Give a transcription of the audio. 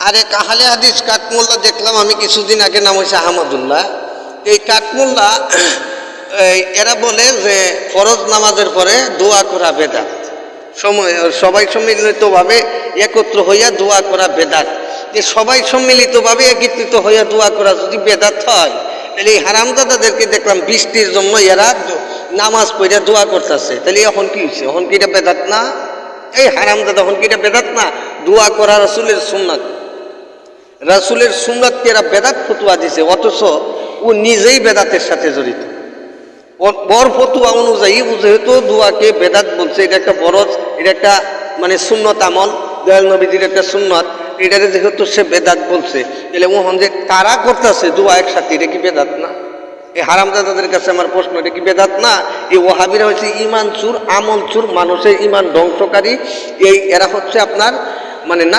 আর এক আহলে হাদিস কাঠমোল্লা দেখলাম আমি কিছুদিন আগে, নাম হয়েছে আহমদুল্লাহ। এই কাঠমোল্লা এরা বলে যে ফরজ নামাজের পরে দোয়া করা বেদাত, সবাই সম্মিলিতভাবে একত্র হইয়া দোয়া করা বেদাত। যে সবাই সম্মিলিতভাবে একত্রিত হইয়া দোয়া করা যদি বেদাত হয়, তাহলে এই হারামজাদাদেরকে দেখলাম বৃষ্টির জন্য এরা নামাজ পড়ে দোয়া করতেছে, তাহলে এখন কি হয়েছে? এখন কি এটা বেদাত না? এই হারামজাদা, এখন কি এটা বেদাত না? দোয়া করা রাসূলের সুন্নাত, রাসূলের সুন্নাতকে এরা বেদাত ফতুয়া দিছে, অথচ ও নিজেই বেদাতের সাথে জড়িত। বর ফতুয়া অনুযায়ী যেহেতু দোয়াকে বেদাত বলছে, এটা একটা বরজ, এটা একটা মানে সুন্নত আমল, দয়াল নবীজির একটা সুন্নত, এটাকে যেহেতু সে বেদাত বলছে, তাহলে ওহন যে কারা করতেছে দোয়া একসাথে, এটা কি বেদাত না? এই হারামজাদাদের কাছে আমার প্রশ্ন, এটা কি বেদাত না? এই ওয়াহাবিরা হচ্ছে ইমান চুর, আমল চুর, মানুষের ইমান ধ্বংসকারী। এরা হচ্ছে আপনার মানে না